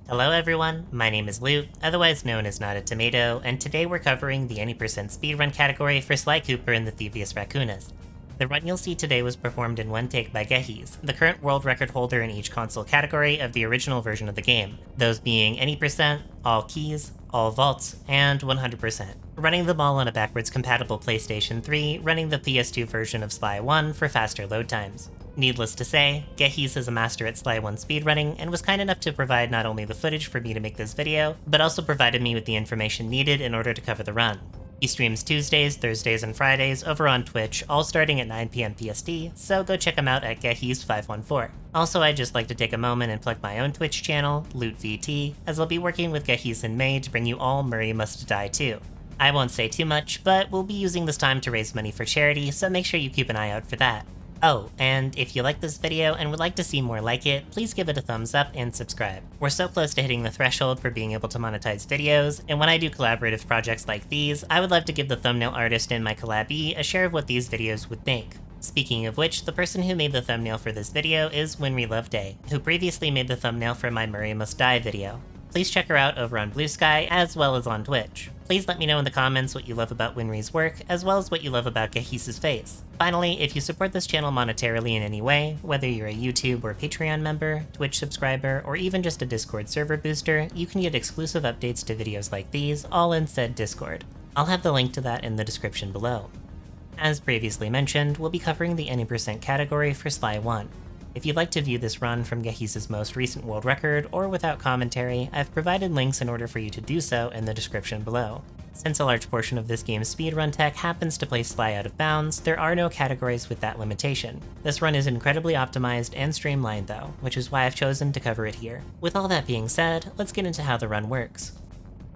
Hello everyone, my name is Luke, otherwise known as Not a Tomato, and today we're covering the any % speedrun category for Sly Cooper and the Thievius Raccoonus. The run you'll see today was performed in one take by Gehis, the current world record holder in each console category of the original version of the game, those being any %, all keys, all vaults, and 100%. Running them all on a backwards compatible PlayStation 3, running the PS2 version of Sly 1 for faster load times. Needless to say, Gehis is a master at Sly 1 speedrunning and was kind enough to provide not only the footage for me to make this video, but also provided me with the information needed in order to cover the run. He streams Tuesdays, Thursdays, and Fridays over on Twitch, all starting at 9 PM PST, so go check him out at Gehis514. Also, I'd just like to take a moment and plug my own Twitch channel, LootVT, as I'll be working with Gehis in May to bring you all Murray Must Die too. I won't say too much, but we'll be using this time to raise money for charity, so make sure you keep an eye out for that. Oh, and if you like this video and would like to see more like it, please give it a thumbs up and subscribe. We're so close to hitting the threshold for being able to monetize videos, and when I do collaborative projects like these, I would love to give the thumbnail artist and my collabee a share of what these videos would make. Speaking of which, the person who made the thumbnail for this video is Winry Loveday, who previously made the thumbnail for my Murray Must Die video. Please check her out over on Blue Sky as well as on Twitch. Please let me know in the comments what you love about Winry's work, as well as what you love about Gehis' face. Finally, if you support this channel monetarily in any way, whether you're a YouTube or Patreon member, Twitch subscriber, or even just a Discord server booster, you can get exclusive updates to videos like these, all in said Discord. I'll have the link to that in the description below. As previously mentioned, we'll be covering the any % category for Sly 1. If you'd like to view this run from Gehis' most recent world record, or without commentary, I've provided links in order for you to do so in the description below. Since a large portion of this game's speedrun tech happens to place Sly out of bounds, there are no categories with that limitation. This run is incredibly optimized and streamlined though, which is why I've chosen to cover it here. With all that being said, let's get into how the run works.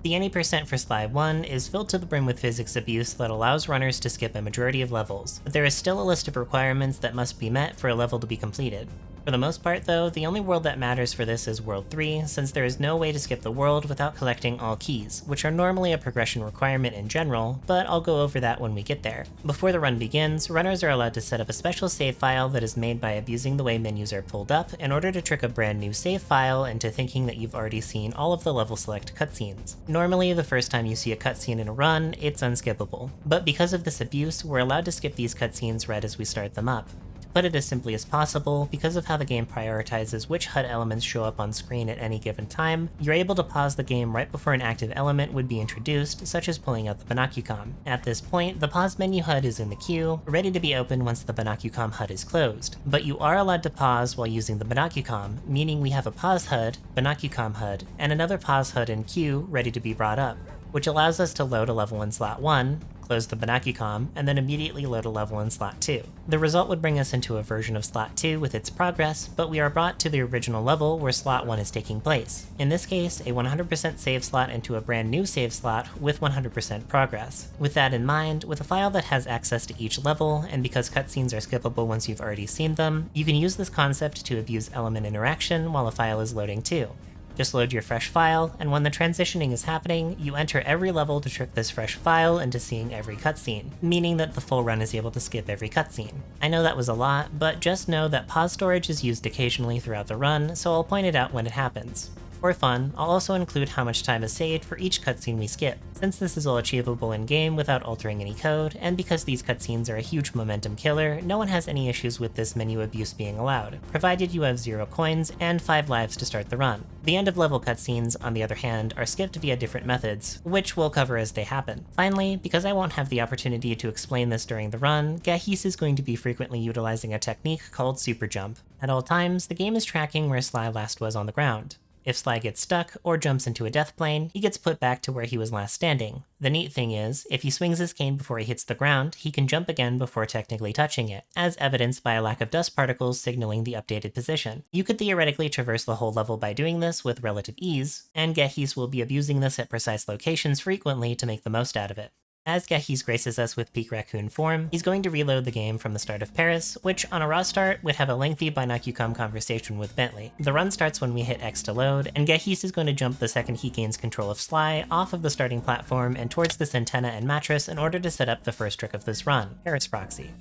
The any % for Sly 1 is filled to the brim with physics abuse that allows runners to skip a majority of levels, but there is still a list of requirements that must be met for a level to be completed. For the most part though, the only world that matters for this is World 3, since there is no way to skip the world without collecting all keys, which are normally a progression requirement in general, but I'll go over that when we get there. Before the run begins, runners are allowed to set up a special save file that is made by abusing the way menus are pulled up in order to trick a brand new save file into thinking that you've already seen all of the level select cutscenes. Normally, the first time you see a cutscene in a run, it's unskippable, but because of this abuse, we're allowed to skip these cutscenes right as we start them up. To put it as simply as possible, because of how the game prioritizes which HUD elements show up on screen at any given time, you're able to pause the game right before an active element would be introduced, such as pulling out the binocucom. At this point, the pause menu HUD is in the queue, ready to be opened once the binocucom HUD is closed. But you are allowed to pause while using the binocucom, meaning we have a pause HUD, binocucom HUD, and another pause HUD in queue ready to be brought up, which allows us to load a level in slot 1, close the binocucom, and then immediately load a level in slot 2. The result would bring us into a version of slot 2 with its progress, but we are brought to the original level where slot 1 is taking place. In this case, a 100% save slot into a brand new save slot with 100% progress. With that in mind, with a file that has access to each level, and because cutscenes are skippable once you've already seen them, you can use this concept to abuse element interaction while a file is loading too. Just load your fresh file, and when the transitioning is happening, you enter every level to trick this fresh file into seeing every cutscene, meaning that the full run is able to skip every cutscene. I know that was a lot, but just know that pause storage is used occasionally throughout the run, so I'll point it out when it happens. For fun, I'll also include how much time is saved for each cutscene we skip, since this is all achievable in-game without altering any code, and because these cutscenes are a huge momentum killer, no one has any issues with this menu abuse being allowed, provided you have 0 coins and 5 lives to start the run. The end-of-level cutscenes, on the other hand, are skipped via different methods, which we'll cover as they happen. Finally, because I won't have the opportunity to explain this during the run, Gehis is going to be frequently utilizing a technique called super jump. At all times, the game is tracking where Sly last was on the ground. If Sly gets stuck or jumps into a death plane, he gets put back to where he was last standing. The neat thing is, if he swings his cane before he hits the ground, he can jump again before technically touching it, as evidenced by a lack of dust particles signaling the updated position. You could theoretically traverse the whole level by doing this with relative ease, and Gehis will be abusing this at precise locations frequently to make the most out of it. As Gehis graces us with peak raccoon form, he's going to reload the game from the start of Paris, which on a raw start would have a lengthy binocucom conversation with Bentley. The run starts when we hit X to load, and Gehis is going to jump the second he gains control of Sly off of the starting platform and towards this antenna and mattress in order to set up the first trick of this run, Paris Proxy.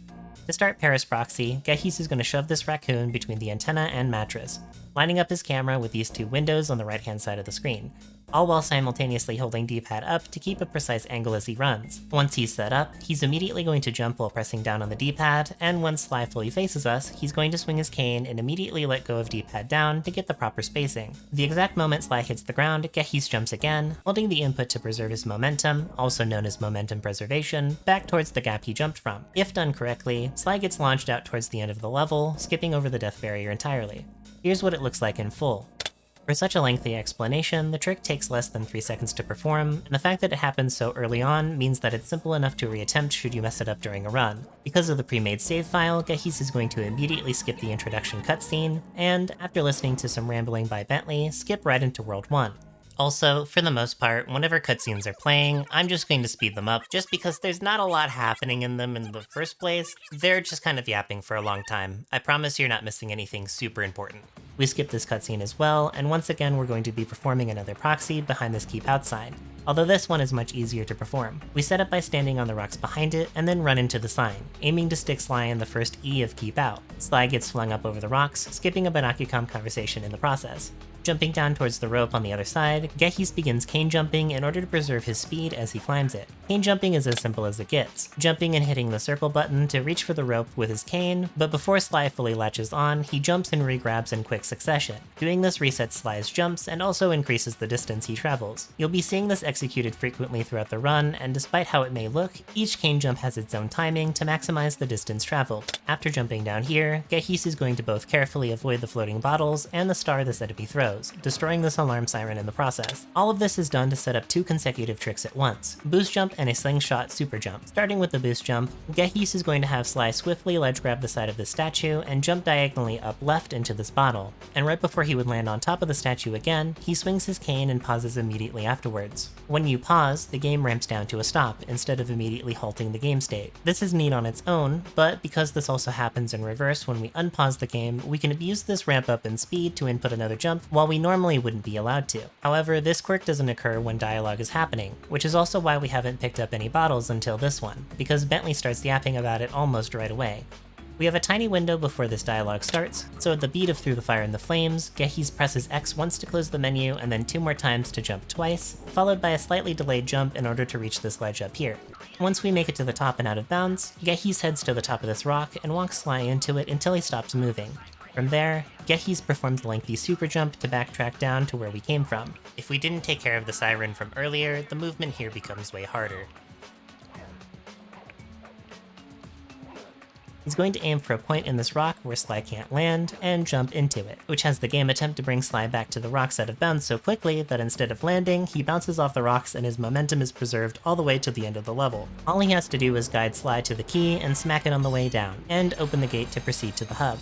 To start Paris Proxy, Gehis is going to shove this raccoon between the antenna and mattress, lining up his camera with these two windows on the right-hand side of the screen, all while simultaneously holding D-pad up to keep a precise angle as he runs. Once he's set up, he's immediately going to jump while pressing down on the D-pad, and once Sly fully faces us, he's going to swing his cane and immediately let go of D-pad down to get the proper spacing. The exact moment Sly hits the ground, Gehis jumps again, holding the input to preserve his momentum, also known as momentum preservation, back towards the gap he jumped from. If done correctly, Sly gets launched out towards the end of the level, skipping over the death barrier entirely. Here's what it looks like in full. For such a lengthy explanation, the trick takes less than 3 seconds to perform, and the fact that it happens so early on means that it's simple enough to reattempt should you mess it up during a run. Because of the pre-made save file, Gehis is going to immediately skip the introduction cutscene, and after listening to some rambling by Bentley, skip right into World 1. Also, for the most part, whenever cutscenes are playing, I'm just going to speed them up just because there's not a lot happening in them in the first place. They're just kind of yapping for a long time. I promise you're not missing anything super important. We skip this cutscene as well, and once again we're going to be performing another proxy behind this keep outside, although this one is much easier to perform. We set up by standing on the rocks behind it, and then run into the sign, aiming to stick Sly in the first E of keep out. Sly gets flung up over the rocks, skipping a Banakicom conversation in the process. Jumping down towards the rope on the other side, Gehis begins cane jumping in order to preserve his speed as he climbs it. Cane jumping is as simple as it gets, jumping and hitting the circle button to reach for the rope with his cane, but before Sly fully latches on, he jumps and regrabs in quick succession. Doing this resets Sly's jumps and also increases the distance he travels. You'll be seeing this executed frequently throughout the run, and despite how it may look, each cane jump has its own timing to maximize the distance traveled. After jumping down here, Gehis is going to both carefully avoid the floating bottles and the star this enemy throws, destroying this alarm siren in the process. All of this is done to set up 2 consecutive tricks at once, boost jump and a slingshot super jump. Starting with the boost jump, Gehis is going to have Sly swiftly ledge grab the side of the statue and jump diagonally up left into this bottle, and right before he would land on top of the statue again, he swings his cane and pauses immediately afterwards. When you pause, the game ramps down to a stop instead of immediately halting the game state. This is neat on its own, but because this also happens in reverse when we unpause the game, we can abuse this ramp up in speed to input another jump while we normally wouldn't be allowed to. However, this quirk doesn't occur when dialogue is happening, which is also why we haven't picked up any bottles until this one, because Bentley starts yapping about it almost right away. We have a tiny window before this dialogue starts, so at the beat of Through the Fire and the Flames, Gehis presses X once to close the menu and then 2 more times to jump twice, followed by a slightly delayed jump in order to reach this ledge up here. Once we make it to the top and out of bounds, Gehis heads to the top of this rock and walks Sly into it until he stops moving. From there, Gehis performs the lengthy super jump to backtrack down to where we came from. If we didn't take care of the siren from earlier, the movement here becomes way harder. He's going to aim for a point in this rock where Sly can't land, and jump into it, which has the game attempt to bring Sly back to the rocks out of bounds so quickly that instead of landing, he bounces off the rocks and his momentum is preserved all the way to the end of the level. All he has to do is guide Sly to the key and smack it on the way down, and open the gate to proceed to the hub.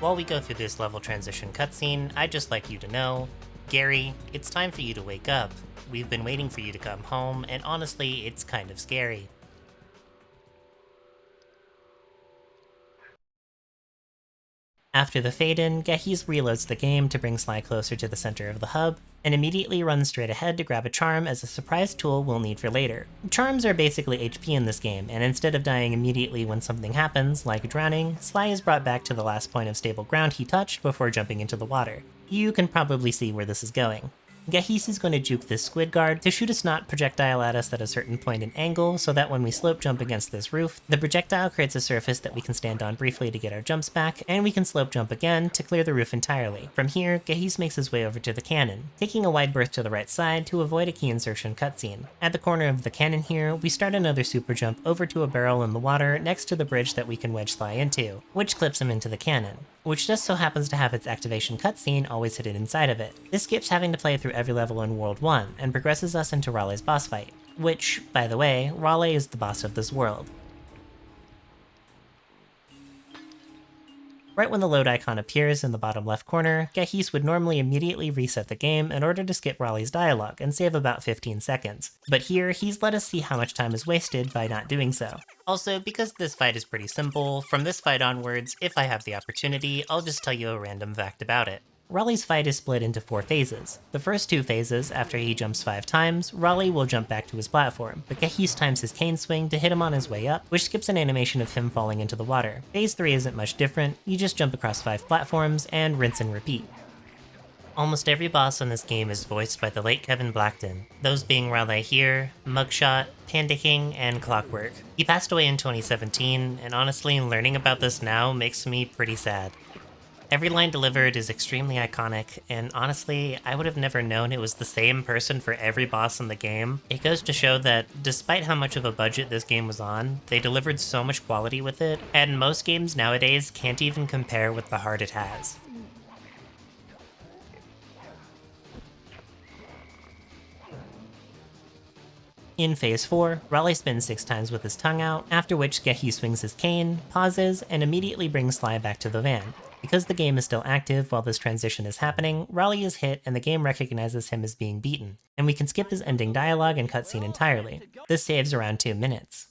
While we go through this level transition cutscene, I'd just like you to know, Gary, it's time for you to wake up. We've been waiting for you to come home, and honestly, it's kind of scary. After the fade-in, Gehis reloads the game to bring Sly closer to the center of the hub, and immediately runs straight ahead to grab a charm as a surprise tool we'll need for later. Charms are basically HP in this game, and instead of dying immediately when something happens, like drowning, Sly is brought back to the last point of stable ground he touched before jumping into the water. You can probably see where this is going. Gehis is going to juke this squid guard to shoot a snot projectile at us at a certain point in angle so that when we slope jump against this roof, the projectile creates a surface that we can stand on briefly to get our jumps back, and we can slope jump again to clear the roof entirely. From here, Gehis makes his way over to the cannon, taking a wide berth to the right side to avoid a key insertion cutscene. At the corner of the cannon here, we start another super jump over to a barrel in the water next to the bridge that we can wedge Sly into, which clips him into the cannon, which just so happens to have its activation cutscene always hidden inside of it. This skips having to play through every level in World 1, and progresses us into Raleigh's boss fight, which, by the way, Raleigh is the boss of this world. Right when the load icon appears in the bottom left corner, Gehis would normally immediately reset the game in order to skip Raleigh's dialogue and save about 15 seconds. But here, he's let us see how much time is wasted by not doing so. Also, because this fight is pretty simple, from this fight onwards, if I have the opportunity, I'll just tell you a random fact about it. Raleigh's fight is split into 4 phases. The first 2 phases, after he jumps 5 times, Raleigh will jump back to his platform, but Gehis times his cane swing to hit him on his way up, which skips an animation of him falling into the water. Phase 3 isn't much different, you just jump across 5 platforms, and rinse and repeat. Almost every boss in this game is voiced by the late Kevin Blackton, those being Raleigh here, Mugshot, Panda King, and Clockwork. He passed away in 2017, and honestly, learning about this now makes me pretty sad. Every line delivered is extremely iconic, and honestly, I would have never known it was the same person for every boss in the game. It goes to show that, despite how much of a budget this game was on, they delivered so much quality with it, and most games nowadays can't even compare with the heart it has. In Phase 4, Raleigh spins 6 times with his tongue out, after which Gehis swings his cane, pauses, and immediately brings Sly back to the van. Because the game is still active while this transition is happening, Raleigh is hit and the game recognizes him as being beaten, and we can skip his ending dialogue and cutscene entirely. This saves around 2 minutes.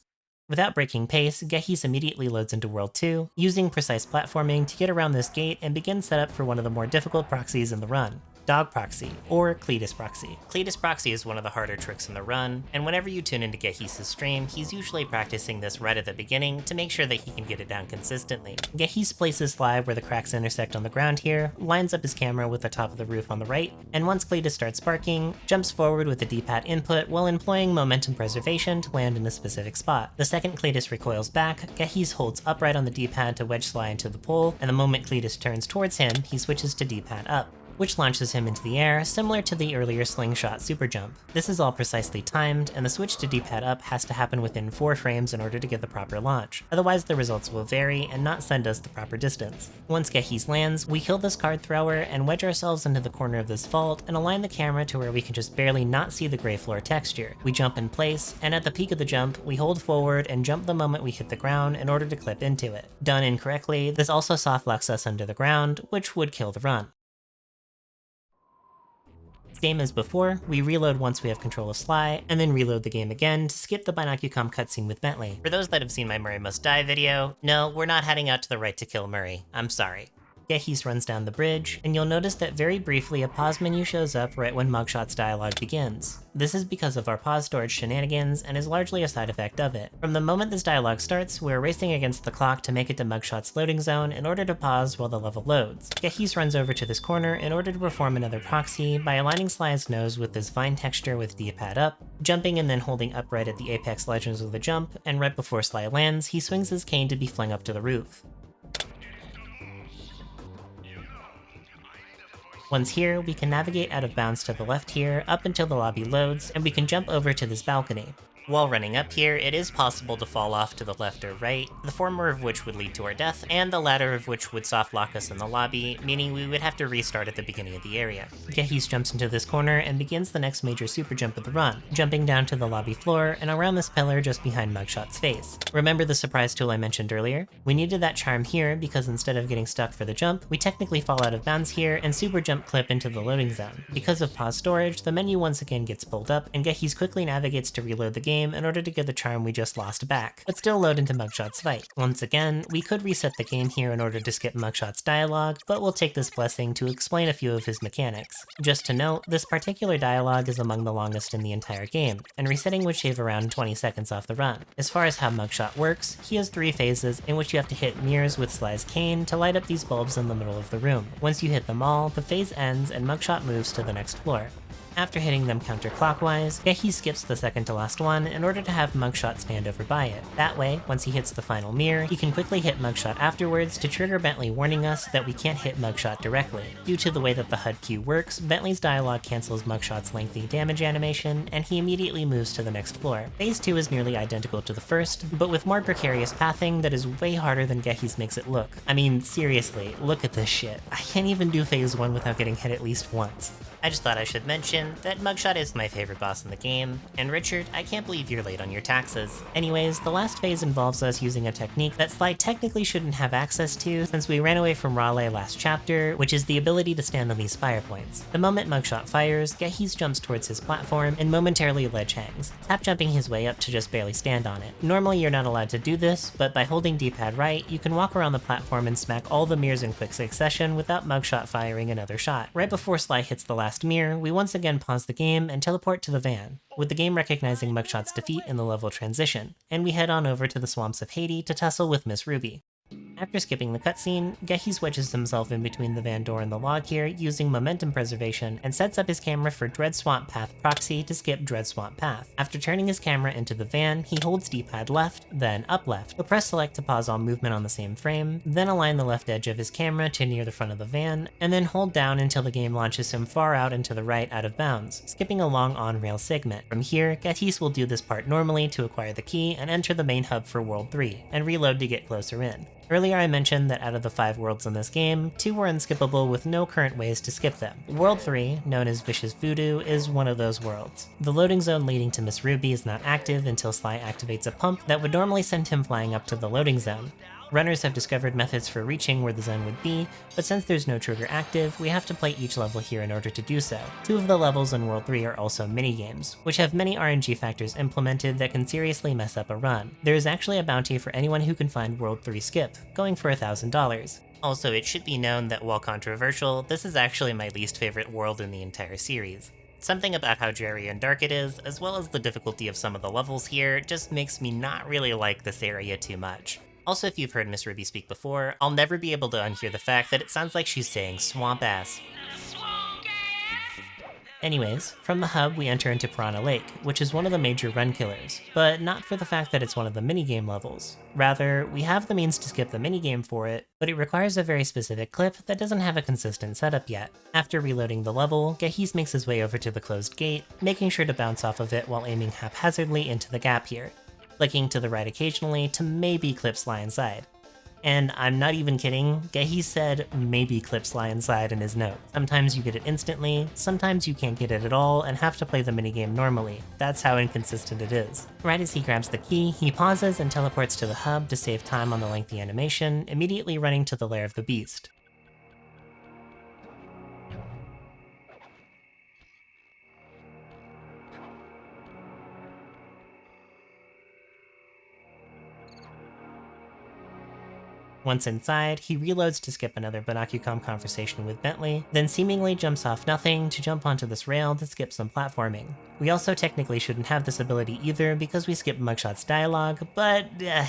Without breaking pace, Gehis immediately loads into World 2, using precise platforming to get around this gate and begin setup for one of the more difficult proxies in the run. Dog Proxy, or Cletus Proxy. Cletus Proxy is one of the harder tricks in the run, and whenever you tune into Gehis' stream, he's usually practicing this right at the beginning to make sure that he can get it down consistently. Gehis places Sly where the cracks intersect on the ground here, lines up his camera with the top of the roof on the right, and once Cletus starts barking, jumps forward with the D-pad input while employing momentum preservation to land in a specific spot. The second Cletus recoils back, Gehis holds upright on the D-pad to wedge Sly into the pole, and the moment Cletus turns towards him, he switches to D-pad up, which launches him into the air, similar to the earlier slingshot super jump. This is all precisely timed, and the switch to D-pad up has to happen within 4 frames in order to get the proper launch. Otherwise, the results will vary and not send us the proper distance. Once Gehis lands, we kill this card thrower and wedge ourselves into the corner of this vault and align the camera to where we can just barely not see the gray floor texture. We jump in place, and at the peak of the jump, we hold forward and jump the moment we hit the ground in order to clip into it. Done incorrectly, this also softlocks us under the ground, which would kill the run. Same as before, we reload once we have control of Sly, and then reload the game again to skip the Binocucom cutscene with Bentley. For those that have seen my Murray Must Die video, no, we're not heading out to the right to kill Murray. I'm sorry. Gehis runs down the bridge, and you'll notice that very briefly a pause menu shows up right when Mugshot's dialogue begins. This is because of our pause storage shenanigans and is largely a side effect of it. From the moment this dialogue starts, we're racing against the clock to make it to Mugshot's loading zone in order to pause while the level loads. Gehis runs over to this corner in order to perform another proxy by aligning Sly's nose with this vine texture with D-pad up, jumping and then holding upright at the apex legends of the jump, and right before Sly lands, he swings his cane to be flung up to the roof. Once here, we can navigate out of bounds to the left here up until the lobby loads, and we can jump over to this balcony. While running up here, it is possible to fall off to the left or right, the former of which would lead to our death, and the latter of which would soft lock us in the lobby, meaning we would have to restart at the beginning of the area. Gehis jumps into this corner and begins the next major super jump of the run, jumping down to the lobby floor and around this pillar just behind Mugshot's face. Remember the surprise tool I mentioned earlier? We needed that charm here because instead of getting stuck for the jump, we technically fall out of bounds here and super jump clip into the loading zone. Because of pause storage, the menu once again gets pulled up, and Gehis quickly navigates to reload the game in order to get the charm we just lost back, but still load into Mugshot's fight. Once again, we could reset the game here in order to skip Mugshot's dialogue, but we'll take this blessing to explain a few of his mechanics. Just to note, this particular dialogue is among the longest in the entire game, and resetting would shave around 20 seconds off the run. As far as how Mugshot works, he has 3 phases in which you have to hit mirrors with Sly's cane to light up these bulbs in the middle of the room. Once you hit them all, the phase ends and Mugshot moves to the next floor. After hitting them counterclockwise, Gehis skips the second to last one in order to have Mugshot stand over by it. That way, once he hits the final mirror, he can quickly hit Mugshot afterwards to trigger Bentley warning us that we can't hit Mugshot directly. Due to the way that the HUD queue works, Bentley's dialogue cancels Mugshot's lengthy damage animation, and he immediately moves to the next floor. Phase 2 is nearly identical to the first, but with more precarious pathing that is way harder than Gehis makes it look. I mean, seriously, look at this shit. I can't even do Phase 1 without getting hit at least once. I just thought I should mention mention that Mugshot is my favorite boss in the game, and Richard, I can't believe you're late on your taxes. Anyways, the last phase involves us using a technique that Sly technically shouldn't have access to since we ran away from Raleigh last chapter, which is the ability to stand on these fire points. The moment Mugshot fires, Gehis jumps towards his platform and momentarily ledge hangs, tap jumping his way up to just barely stand on it. Normally you're not allowed to do this, but by holding D-pad right, you can walk around the platform and smack all the mirrors in quick succession without Mugshot firing another shot. Right before Sly hits the last mirror, we once again pause the game and teleport to the van, with the game recognizing Mugshot's defeat in the level transition, and we head on over to the swamps of Haiti to tussle with Miss Ruby. After skipping the cutscene, Gehis wedges himself in between the van door and the log here using momentum preservation and sets up his camera for Dread Swamp Path proxy to skip Dread Swamp Path. After turning his camera into the van, he holds D-pad left, then up left. He'll press select to pause all movement on the same frame, then align the left edge of his camera to near the front of the van, and then hold down until the game launches him far out and to the right out of bounds, skipping a long on-rail segment. From here, Gehis will do this part normally to acquire the key and enter the main hub for World 3, and reload to get closer in. Earlier I mentioned that out of the 5 worlds in this game, 2 were unskippable with no current ways to skip them. World 3, known as Vicious Voodoo, is one of those worlds. The loading zone leading to Miss Ruby is not active until Sly activates a pump that would normally send him flying up to the loading zone. Runners have discovered methods for reaching where the zone would be, but since there's no trigger active, we have to play each level here in order to do so. 2 of the levels in World 3 are also minigames, which have many RNG factors implemented that can seriously mess up a run. There is actually a bounty for anyone who can find World 3 skip, going for $1,000. Also, it should be known that while controversial, this is actually my least favorite world in the entire series. Something about how dreary and dark it is, as well as the difficulty of some of the levels here, just makes me not really like this area too much. Also, if you've heard Miss Ruby speak before, I'll never be able to unhear the fact that it sounds like she's saying swamp ass. Anyways, from the hub we enter into Piranha Lake, which is one of the major run killers, but not for the fact that it's one of the minigame levels. Rather, we have the means to skip the minigame for it, but it requires a very specific clip that doesn't have a consistent setup yet. After reloading the level, Gehis makes his way over to the closed gate, making sure to bounce off of it while aiming haphazardly into the gap here, flicking to the right occasionally to maybe clip Sly inside. And I'm not even kidding, Gehis said maybe clip Sly inside in his note. Sometimes you get it instantly, sometimes you can't get it at all and have to play the minigame normally. That's how inconsistent it is. Right as he grabs the key, he pauses and teleports to the hub to save time on the lengthy animation, immediately running to the lair of the beast. Once inside, he reloads to skip another Binocucom conversation with Bentley, then seemingly jumps off nothing to jump onto this rail to skip some platforming. We also technically shouldn't have this ability either because we skipped Mugshot's dialogue, but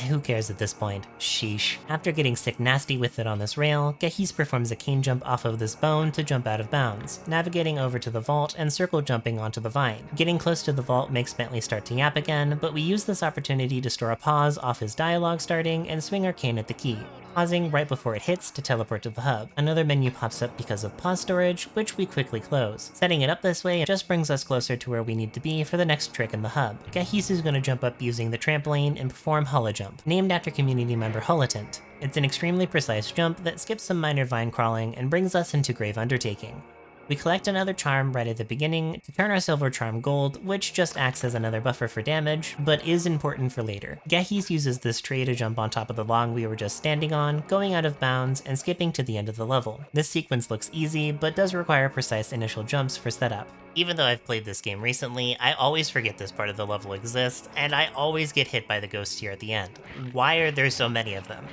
who cares at this point? Sheesh. After getting sick nasty with it on this rail, Gehis performs a cane jump off of this bone to jump out of bounds, navigating over to the vault and circle jumping onto the vine. Getting close to the vault makes Bentley start to yap again, but we use this opportunity to store a pause off his dialogue starting and swing our cane at the key, pausing right before it hits to teleport to the hub. Another menu pops up because of pause storage, which we quickly close. Setting it up this way just brings us closer to where we need to be for the next trick in the hub. Gehis is going to jump up using the trampoline and perform Hula Jump, named after community member Hulatant. It's an extremely precise jump that skips some minor vine crawling and brings us into Grave Undertaking. We collect another charm right at the beginning to turn our silver charm gold, which just acts as another buffer for damage, but is important for later. Gehis uses this tray to jump on top of the log we were just standing on, going out of bounds and skipping to the end of the level. This sequence looks easy, but does require precise initial jumps for setup. Even though I've played this game recently, I always forget this part of the level exists, and I always get hit by the ghosts here at the end. Why are there so many of them?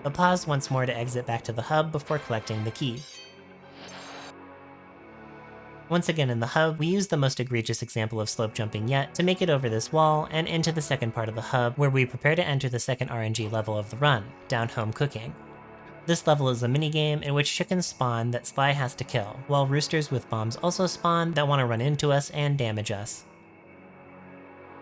A pause once more to exit back to the hub before collecting the key. Once again in the hub, we use the most egregious example of slope jumping yet to make it over this wall and into the second part of the hub, where we prepare to enter the second RNG level of the run, Down Home Cooking. This level is a minigame in which chickens spawn that Sly has to kill, while roosters with bombs also spawn that want to run into us and damage us.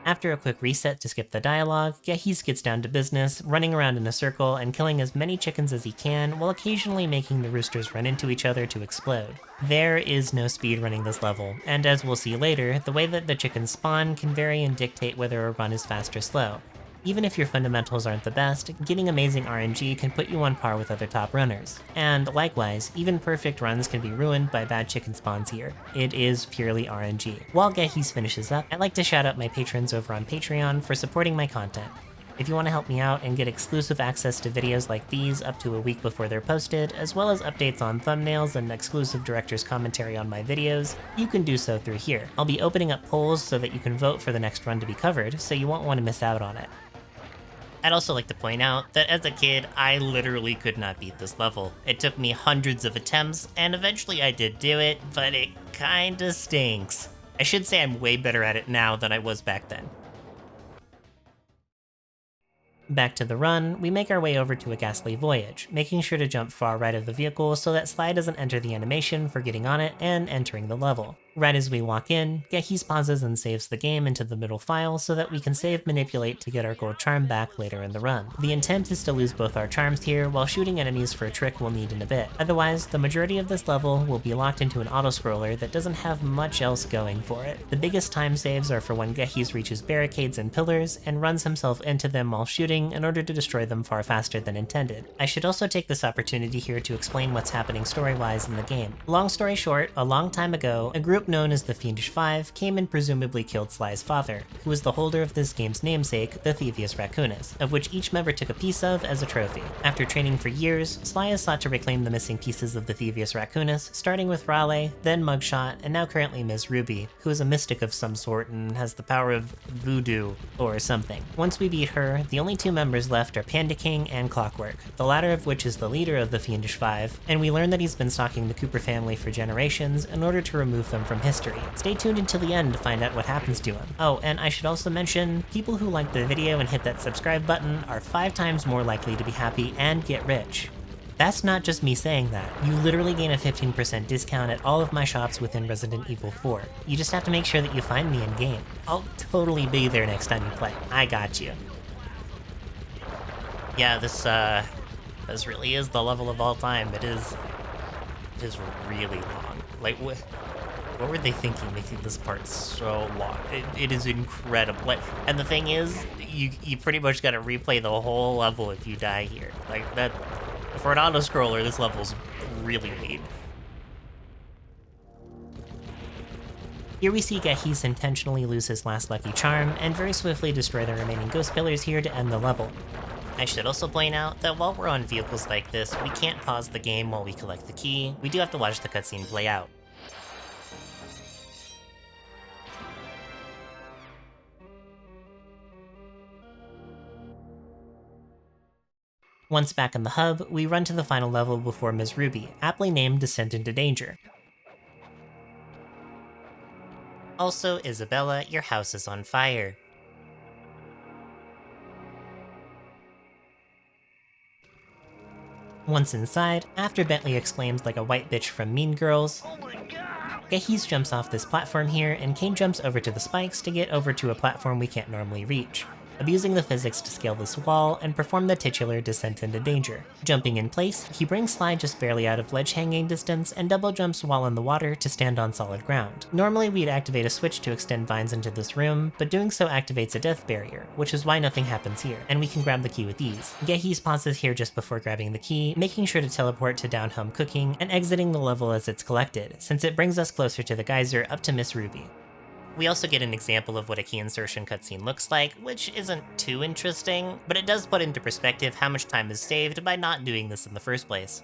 After a quick reset to skip the dialogue, Gehis gets down to business, running around in a circle and killing as many chickens as he can, while occasionally making the roosters run into each other to explode. There is no speedrunning this level, and as we'll see later, the way that the chickens spawn can vary and dictate whether a run is fast or slow. Even if your fundamentals aren't the best, getting amazing RNG can put you on par with other top runners. And likewise, even perfect runs can be ruined by bad chicken spawns here. It is purely RNG. While Gehis finishes up, I'd like to shout out my patrons over on Patreon for supporting my content. If you want to help me out and get exclusive access to videos like these up to a week before they're posted, as well as updates on thumbnails and exclusive director's commentary on my videos, you can do so through here. I'll be opening up polls so that you can vote for the next run to be covered, so you won't want to miss out on it. I'd also like to point out that as a kid, I literally could not beat this level. It took me hundreds of attempts, and eventually I did do it, but it kinda stinks. I should say I'm way better at it now than I was back then. Back to the run, we make our way over to a ghastly voyage, making sure to jump far right of the vehicle so that Sly doesn't enter the animation for getting on it and entering the level. Right as we walk in, Gehis pauses and saves the game into the middle file so that we can save manipulate to get our gold charm back later in the run. The intent is to lose both our charms here while shooting enemies for a trick we'll need in a bit. Otherwise, the majority of this level will be locked into an auto-scroller that doesn't have much else going for it. The biggest time saves are for when Gehis reaches barricades and pillars and runs himself into them while shooting in order to destroy them far faster than intended. I should also take this opportunity here to explain what's happening story-wise in the game. Long story short, a long time ago, a group known as the Fiendish Five came and presumably killed Sly's father, who was the holder of this game's namesake, the Thievius Raccoonus, of which each member took a piece of as a trophy. After training for years, Sly has sought to reclaim the missing pieces of the Thievius Raccoonus, starting with Raleigh, then Mugshot, and now currently Ms. Ruby, who is a mystic of some sort and has the power of voodoo or something. Once we beat her, the only two members left are Panda King and Clockwork, the latter of which is the leader of the Fiendish Five, and we learn that he's been stalking the Cooper family for generations in order to remove them from history. Stay tuned until the end to find out what happens to him. Oh, and I should also mention, people who like the video and hit that subscribe button are 5 times more likely to be happy and get rich. That's not just me saying that. You literally gain a 15% discount at all of my shops within Resident Evil 4. You just have to make sure that you find me in-game. I'll totally be there next time you play. I got you. Yeah, this really is the level of all time. It is really long. Like, what were they thinking making this part so long? It is incredible. And the thing is, you pretty much gotta replay the whole level if you die here. Like, that, for an auto-scroller, this level's really mean. Here we see Gehis intentionally lose his last lucky charm, and very swiftly destroy the remaining ghost pillars here to end the level. I should also point out that while we're on vehicles like this, we can't pause the game while we collect the key. We do have to watch the cutscene play out. Once back in the hub, we run to the final level before Ms. Ruby, aptly named Descent into Danger. Also, Isabella, your house is on fire. Once inside, after Bentley exclaims like a white bitch from Mean Girls, Gehis jumps off this platform here, and Kane jumps over to the spikes to get over to a platform we can't normally reach, abusing the physics to scale this wall and perform the titular Descent into Danger. Jumping in place, he brings Sly just barely out of ledge hanging distance and double jumps while in the water to stand on solid ground. Normally we'd activate a switch to extend vines into this room, but doing so activates a death barrier, which is why nothing happens here, and we can grab the key with ease. Gehis pauses here just before grabbing the key, making sure to teleport to down home cooking and exiting the level as it's collected, since it brings us closer to the geyser up to Miss Ruby. We also get an example of what a key insertion cutscene looks like, which isn't too interesting, but it does put into perspective how much time is saved by not doing this in the first place.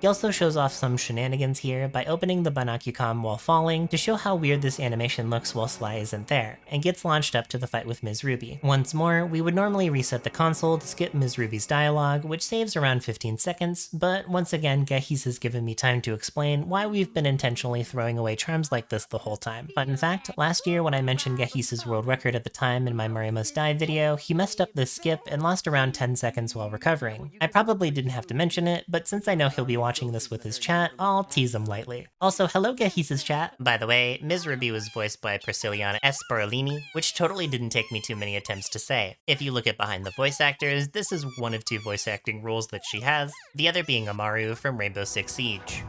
He also shows off some shenanigans here by opening the Banakucom while falling to show how weird this animation looks while Sly isn't there, and gets launched up to the fight with Ms. Ruby. Once more, we would normally reset the console to skip Ms. Ruby's dialogue, which saves around 15 seconds, but once again Gehis has given me time to explain why we've been intentionally throwing away charms like this the whole time. Fun fact, last year when I mentioned Gehis' world record at the time in my Mario Must Die video, he messed up this skip and lost around 10 seconds while recovering. I probably didn't have to mention it, but since I know he'll be watching this with his chat, I'll tease him lightly. Also, hello Gehis' chat. By the way, Ms. Ruby was voiced by Priscilliana S. Barolini, which totally didn't take me too many attempts to say. If you look at behind the voice actors, this is one of 2 voice acting roles that she has, the other being Amaru from Rainbow Six Siege.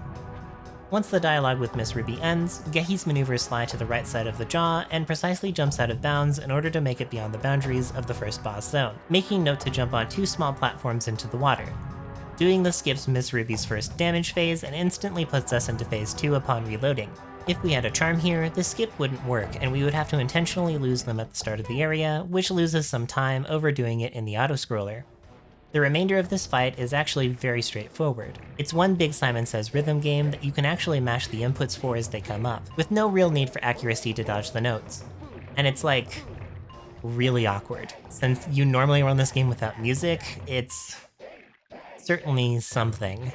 Once the dialogue with Miss Ruby ends, Gehis maneuvers Sly to the right side of the jaw and precisely jumps out of bounds in order to make it beyond the boundaries of the first boss zone, making note to jump on 2 small platforms into the water. Doing this skips Miss Ruby's first damage phase and instantly puts us into phase 2 upon reloading. If we had a charm here, this skip wouldn't work and we would have to intentionally lose them at the start of the area, which loses some time overdoing it in the auto-scroller. The remainder of this fight is actually very straightforward. It's one big Simon Says rhythm game that you can actually mash the inputs for as they come up, with no real need for accuracy to dodge the notes. And it's like, really awkward. Since you normally run this game without music, it's certainly something.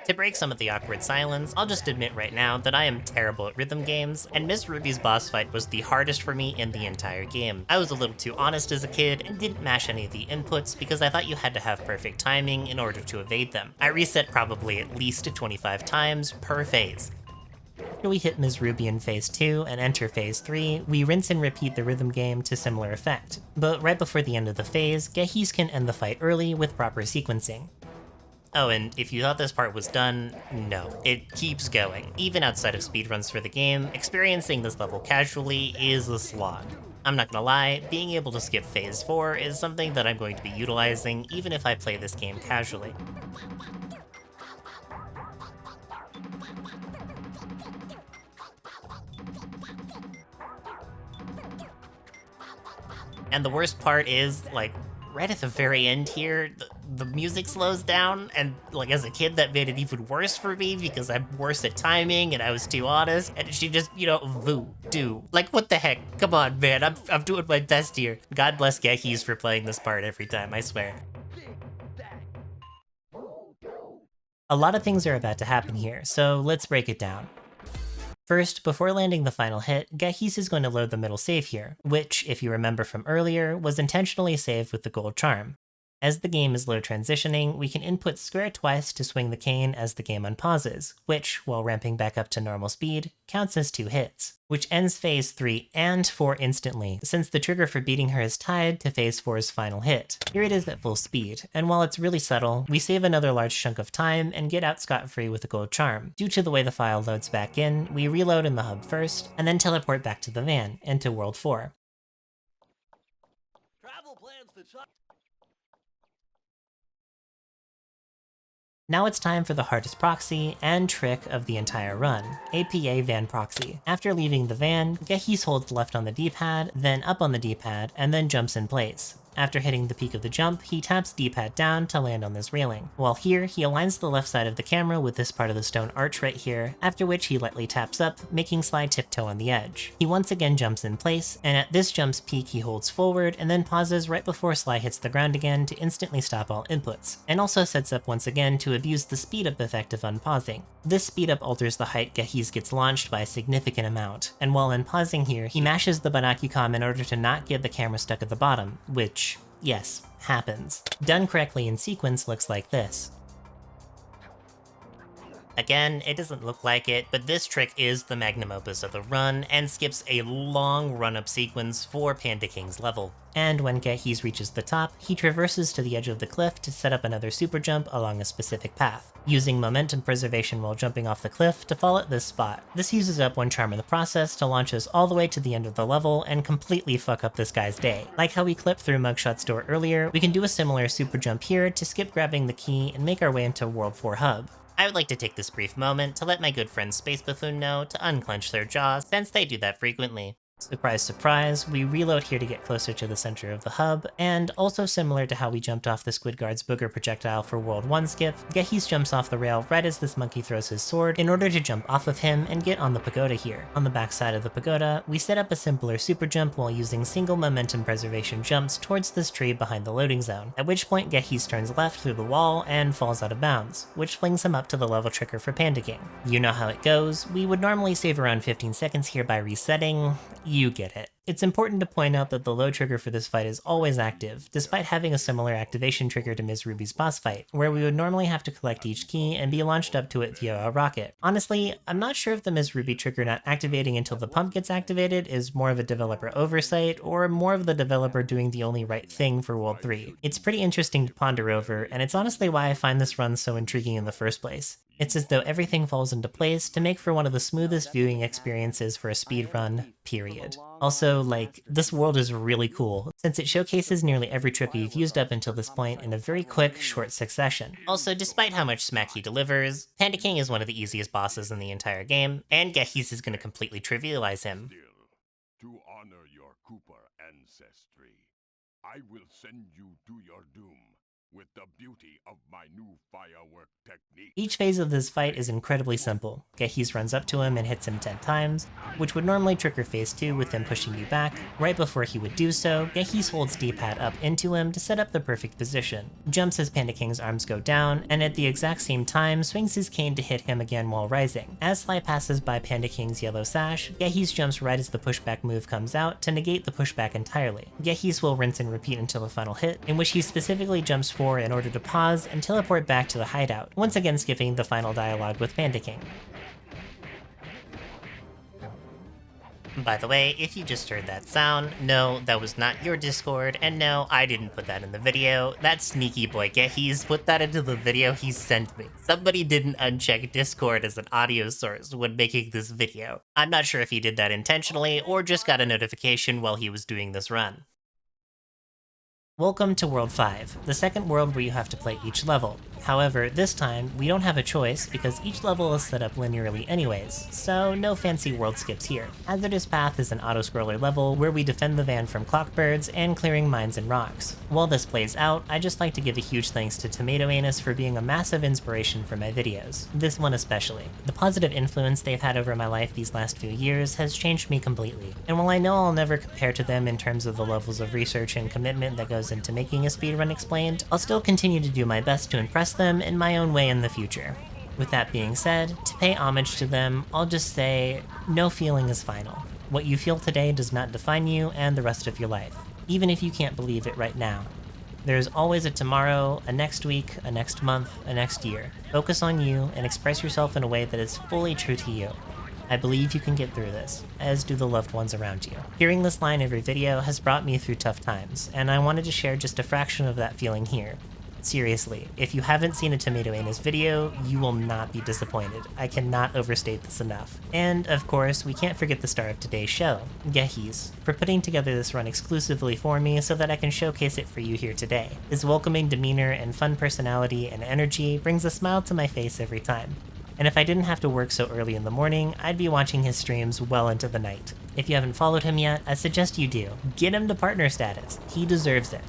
To break some of the awkward silence, I'll just admit right now that I am terrible at rhythm games, and Miss Ruby's boss fight was the hardest for me in the entire game. I was a little too honest as a kid and didn't mash any of the inputs because I thought you had to have perfect timing in order to evade them. I reset probably at least 25 times per phase. After we hit Ms. Ruby in phase 2 and enter phase 3, we rinse and repeat the rhythm game to similar effect. But right before the end of the phase, Gehis can end the fight early with proper sequencing. Oh, and if you thought this part was done, no, it keeps going. Even outside of speedruns for the game, experiencing this level casually is a slog. I'm not gonna lie, being able to skip phase 4 is something that I'm going to be utilizing even if I play this game casually. And the worst part is, like, right at the very end here, the music slows down, and like as a kid that made it even worse for me because I'm worse at timing and I was too honest, and she just, voodoo. Like, what the heck? Come on, man, I'm doing my best here. God bless Gehis for playing this part every time, I swear. A lot of things are about to happen here, so let's break it down. First, before landing the final hit, Gehis is going to load the middle save here, which, if you remember from earlier, was intentionally saved with the gold charm. As the game is low transitioning, we can input square twice to swing the cane as the game unpauses, which, while ramping back up to normal speed, counts as 2 hits, which ends phase 3 and 4 instantly, since the trigger for beating her is tied to phase 4's final hit. Here it is at full speed, and while it's really subtle, we save another large chunk of time and get out scot-free with the gold charm. Due to the way the file loads back in, we reload in the hub first, and then teleport back to the van, into World 4. Travel plans to Now it's time for the hardest proxy and trick of the entire run, APA Van Proxy. After leaving the van, Gehis holds left on the D-pad, then up on the D-pad, and then jumps in place. After hitting the peak of the jump, he taps D-pad down to land on this railing. While here, he aligns the left side of the camera with this part of the stone arch right here, after which he lightly taps up, making Sly tiptoe on the edge. He once again jumps in place, and at this jump's peak he holds forward and then pauses right before Sly hits the ground again to instantly stop all inputs, and also sets up once again to abuse the speed up effect of unpausing. This speed up alters the height Gehis gets launched by a significant amount, and while unpausing here, he mashes the Banaki-com in order to not get the camera stuck at the bottom, which, yes, happens. Done correctly in sequence looks like this. Again, it doesn't look like it, but this trick is the magnum opus of the run, and skips a long run-up sequence for Panda King's level. And when Gehis reaches the top, he traverses to the edge of the cliff to set up another super jump along a specific path, using momentum preservation while jumping off the cliff to fall at this spot. This uses up one charm in the process to launch us all the way to the end of the level and completely fuck up this guy's day. Like how we clipped through Mugshot's door earlier, we can do a similar super jump here to skip grabbing the key and make our way into World 4 Hub. I would like to take this brief moment to let my good friend Space Buffoon know to unclench their jaws, since they do that frequently. Surprise, surprise, we reload here to get closer to the center of the hub, and also similar to how we jumped off the Squid Guard's booger projectile for World 1 skip, Gehis jumps off the rail right as this monkey throws his sword in order to jump off of him and get on the pagoda here. On the back side of the pagoda, we set up a simpler super jump while using single momentum preservation jumps towards this tree behind the loading zone, at which point Gehis turns left through the wall and falls out of bounds, which flings him up to the level trigger for Panda King. You know how it goes, we would normally save around 15 seconds here by resetting. You get it. It's important to point out that the load trigger for this fight is always active, despite having a similar activation trigger to Ms. Ruby's boss fight, where we would normally have to collect each key and be launched up to it via a rocket. Honestly, I'm not sure if the Ms. Ruby trigger not activating until the pump gets activated is more of a developer oversight, or more of the developer doing the only right thing for World 3. It's pretty interesting to ponder over, and it's honestly why I find this run so intriguing in the first place. It's as though everything falls into place to make for one of the smoothest viewing experiences for a speedrun, period. Also, this world is really cool, since it showcases nearly every trick we've used up until this point in a very quick, short succession. Also, despite how much smack he delivers, Panda King is one of the easiest bosses in the entire game, and Gehis is going to completely trivialize him. To honor your Cooper ancestry, I will send you to your doom with the beauty of my new firework technique. Each phase of this fight is incredibly simple. Gehis runs up to him and hits him 10 times, which would normally trigger phase 2 with him pushing you back. Right before he would do so, Gehis holds D-pad up into him to set up the perfect position, jumps as Panda King's arms go down, and at the exact same time swings his cane to hit him again while rising. As Sly passes by Panda King's yellow sash, Gehis jumps right as the pushback move comes out to negate the pushback entirely. Gehis will rinse and repeat until the final hit, in which he specifically jumps forward in order to pause and teleport back to the hideout, once again skipping the final dialogue with Panda King. By the way, if you just heard that sound, no, that was not your Discord, and no, I didn't put that in the video. That sneaky boy Gehis put that into the video he sent me. Somebody didn't uncheck Discord as an audio source when making this video. I'm not sure if he did that intentionally, or just got a notification while he was doing this run. Welcome to World 5, the second world where you have to play each level. However, this time, we don't have a choice because each level is set up linearly anyways, so no fancy world skips here. Hazardous Path is an auto-scroller level where we defend the van from clockbirds and clearing mines and rocks. While this plays out, I'd just like to give a huge thanks to Tomato Anus for being a massive inspiration for my videos, this one especially. The positive influence they've had over my life these last few years has changed me completely, and while I know I'll never compare to them in terms of the levels of research and commitment that goes into making a speedrun explained, I'll still continue to do my best to impress them in my own way in the future. With that being said, to pay homage to them, I'll just say, no feeling is final. What you feel today does not define you and the rest of your life, even if you can't believe it right now. There's always a tomorrow, a next week, a next month, a next year. Focus on you and express yourself in a way that is fully true to you. I believe you can get through this, as do the loved ones around you. Hearing this line every video has brought me through tough times, and I wanted to share just a fraction of that feeling here. Seriously, if you haven't seen a Tomato Anus video, you will not be disappointed. I cannot overstate this enough. And, of course, we can't forget the star of today's show, Gehis, for putting together this run exclusively for me so that I can showcase it for you here today. His welcoming demeanor and fun personality and energy brings a smile to my face every time. And if I didn't have to work so early in the morning, I'd be watching his streams well into the night. If you haven't followed him yet, I suggest you do. Get him to partner status. He deserves it.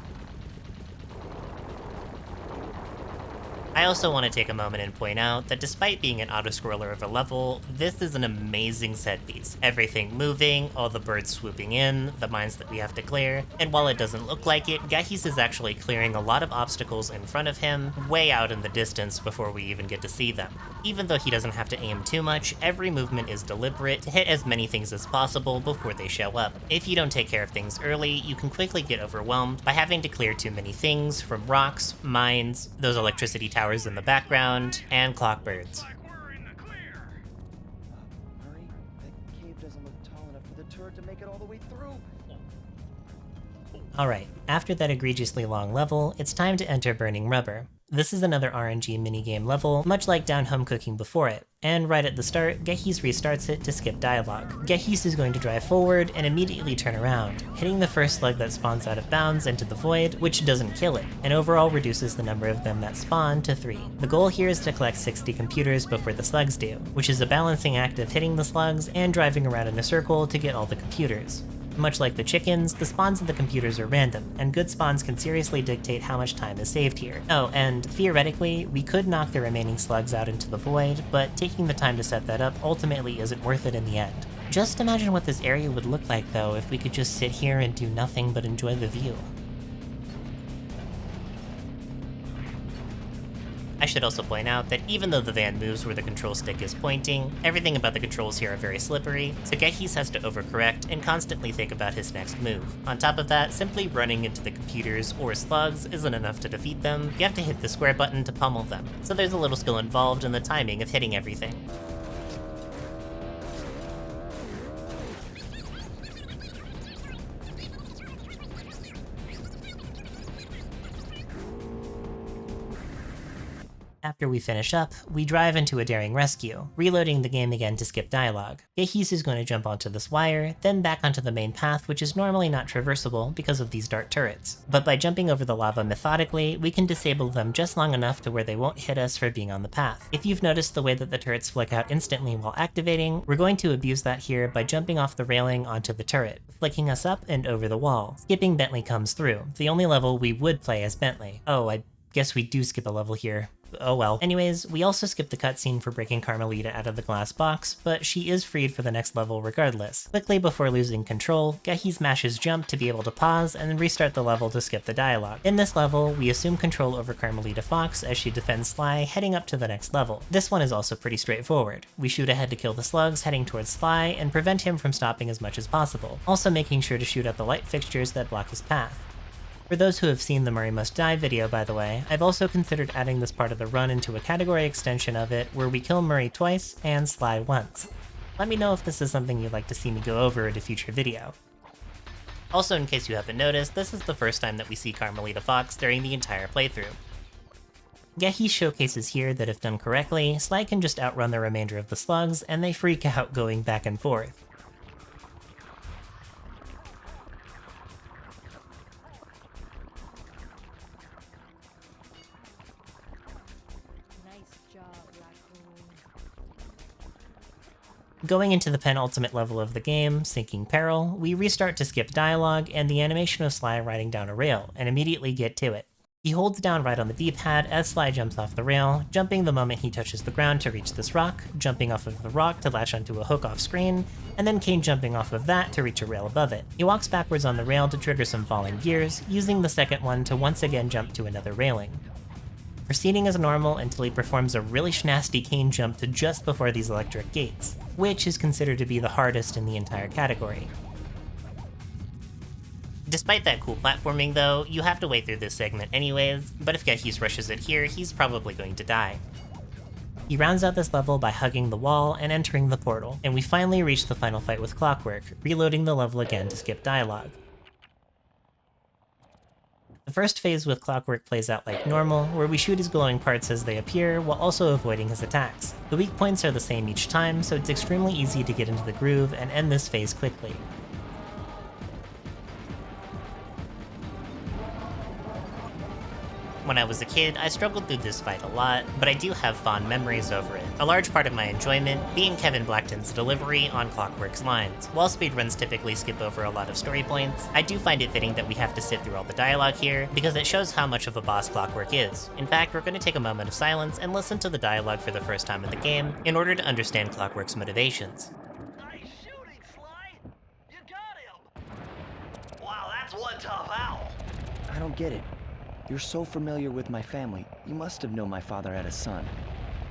I also want to take a moment and point out that despite being an auto-scroller of a level, this is an amazing set piece. Everything moving, all the birds swooping in, the mines that we have to clear, and while it doesn't look like it, Gehis is actually clearing a lot of obstacles in front of him, way out in the distance before we even get to see them. Even though he doesn't have to aim too much, every movement is deliberate to hit as many things as possible before they show up. If you don't take care of things early, you can quickly get overwhelmed by having to clear too many things, from rocks, mines, those electricity towers in the background, and clockbirds. Hurry, that cave doesn't look tall enough for the turret to make it all the way through. Alright, after that egregiously long level, it's time to enter Burning Rubber. This is another RNG minigame level, much like Down Home Cooking before it, and right at the start, Gehis restarts it to skip dialogue. Gehis is going to drive forward and immediately turn around, hitting the first slug that spawns out of bounds into the void, which doesn't kill it, and overall reduces the number of them that spawn to 3. The goal here is to collect 60 computers before the slugs do, which is a balancing act of hitting the slugs and driving around in a circle to get all the computers. Much like the chickens, the spawns of the computers are random, and good spawns can seriously dictate how much time is saved here. Oh, and theoretically, we could knock the remaining slugs out into the void, but taking the time to set that up ultimately isn't worth it in the end. Just imagine what this area would look like though if we could just sit here and do nothing but enjoy the view. I should also point out that even though the van moves where the control stick is pointing, everything about the controls here are very slippery, so Gehis has to overcorrect and constantly think about his next move. On top of that, simply running into the computers or slugs isn't enough to defeat them. You have to hit the square button to pummel them, so there's a little skill involved in the timing of hitting everything. After we finish up, we drive into a daring rescue, reloading the game again to skip dialogue. Gehis is going to jump onto this wire, then back onto the main path, which is normally not traversable because of these dart turrets. But by jumping over the lava methodically, we can disable them just long enough to where they won't hit us for being on the path. If you've noticed the way that the turrets flick out instantly while activating, we're going to abuse that here by jumping off the railing onto the turret, flicking us up and over the wall. Skipping Bentley comes through, the only level we would play as Bentley. Oh, I guess we do skip a level here. Oh well. Anyways, we also skip the cutscene for breaking Carmelita out of the glass box, but she is freed for the next level regardless. Quickly before losing control, Gehis mashes jump to be able to pause and then restart the level to skip the dialogue. In this level, we assume control over Carmelita Fox as she defends Sly, heading up to the next level. This one is also pretty straightforward. We shoot ahead to kill the slugs heading towards Sly and prevent him from stopping as much as possible, also making sure to shoot at the light fixtures that block his path. For those who have seen the Murray Must Die video, by the way, I've also considered adding this part of the run into a category extension of it where we kill Murray twice and Sly once. Let me know if this is something you'd like to see me go over in a future video. Also, in case you haven't noticed, this is the first time that we see Carmelita Fox during the entire playthrough. Gehis showcases here that if done correctly, Sly can just outrun the remainder of the slugs and they freak out going back and forth. Going into the penultimate level of the game, Sinking Peril, we restart to skip dialogue and the animation of Sly riding down a rail, and immediately get to it. He holds down right on the D-pad as Sly jumps off the rail, jumping the moment he touches the ground to reach this rock, jumping off of the rock to latch onto a hook off screen, and then Kane jumping off of that to reach a rail above it. He walks backwards on the rail to trigger some falling gears, using the second one to once again jump to another railing. Proceeding as normal until he performs a really schnasty Kane jump to just before these electric gates, which is considered to be the hardest in the entire category. Despite that cool platforming though, you have to wait through this segment anyways, but if Gehis rushes it here, he's probably going to die. He rounds out this level by hugging the wall and entering the portal, and we finally reach the final fight with Clockwork, reloading the level again to skip dialogue. The first phase with Clockwork plays out like normal, where we shoot his glowing parts as they appear, while also avoiding his attacks. The weak points are the same each time, so it's extremely easy to get into the groove and end this phase quickly. When I was a kid, I struggled through this fight a lot, but I do have fond memories over it. A large part of my enjoyment being Kevin Blackton's delivery on Clockwork's lines. While speedruns typically skip over a lot of story points, I do find it fitting that we have to sit through all the dialogue here, because it shows how much of a boss Clockwork is. In fact, we're going to take a moment of silence and listen to the dialogue for the first time in the game, in order to understand Clockwork's motivations. Nice shooting, Sly! You got him! Wow, that's one tough owl! I don't get it. You're so familiar with my family. You must have known my father had a son.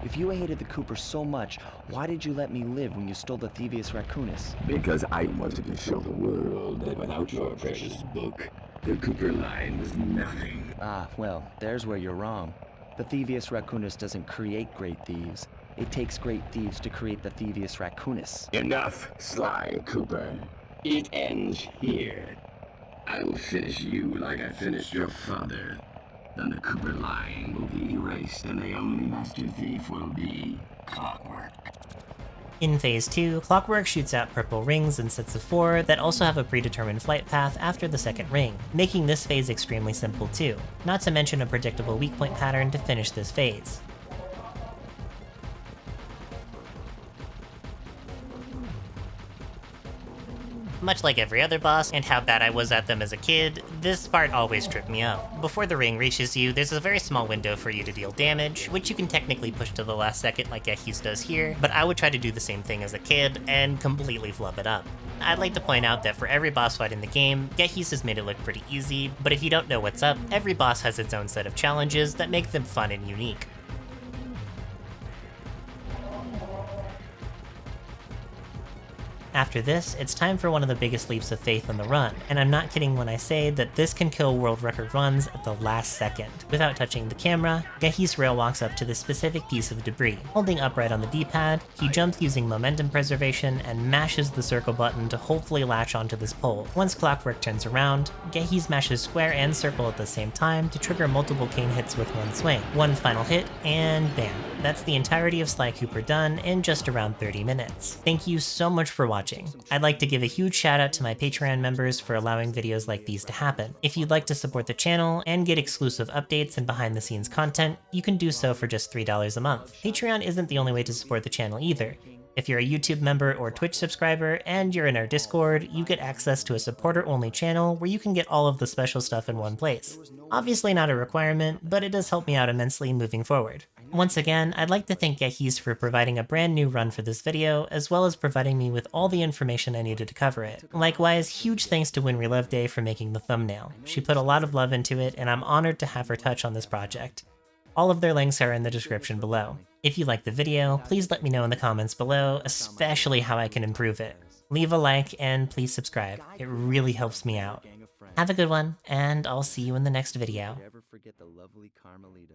If you hated the Cooper so much, why did you let me live when you stole the Thievius Raccoonus? Because I wanted to show the world that without your precious book, the Cooper line was nothing. Ah, well, there's where you're wrong. The Thievius Raccoonus doesn't create great thieves. It takes great thieves to create the Thievius Raccoonus. Enough, Sly Cooper. It ends here. I will finish you like I finished your father. Then the Cooper line will be erased and the only master thief will be Clockwork. In Phase 2, Clockwork shoots out purple rings in sets of 4 that also have a predetermined flight path after the second ring, making this phase extremely simple too, not to mention a predictable weak point pattern to finish this phase. Much like every other boss, and how bad I was at them as a kid, this part always tripped me up. Before the ring reaches you, there's a very small window for you to deal damage, which you can technically push to the last second like Gehis does here, but I would try to do the same thing as a kid and completely flub it up. I'd like to point out that for every boss fight in the game, Gehis has made it look pretty easy, but if you don't know what's up, every boss has its own set of challenges that make them fun and unique. After this, it's time for one of the biggest leaps of faith in the run, and I'm not kidding when I say that this can kill world record runs at the last second. Without touching the camera, Gehis rail walks up to this specific piece of debris. Holding upright on the D-pad, he jumps using momentum preservation and mashes the circle button to hopefully latch onto this pole. Once Clockwork turns around, Gehis mashes square and circle at the same time to trigger multiple cane hits with one swing. One final hit, and bam. That's the entirety of Sly Cooper done in just around 30 minutes. Thank you so much for watching. I'd like to give a huge shout out to my Patreon members for allowing videos like these to happen. If you'd like to support the channel and get exclusive updates and behind the scenes content, you can do so for just $3 a month. Patreon isn't the only way to support the channel either. If you're a YouTube member or Twitch subscriber and you're in our Discord, you get access to a supporter-only channel where you can get all of the special stuff in one place. Obviously not a requirement, but it does help me out immensely moving forward. Once again, I'd like to thank Gehis for providing a brand new run for this video, as well as providing me with all the information I needed to cover it. Likewise, huge thanks to Winry Loveday for making the thumbnail. She put a lot of love into it, and I'm honored to have her touch on this project. All of their links are in the description below. If you liked the video, please let me know in the comments below, especially how I can improve it. Leave a like and please subscribe. It really helps me out. Have a good one, and I'll see you in the next video. Ever forget the lovely Carmelita.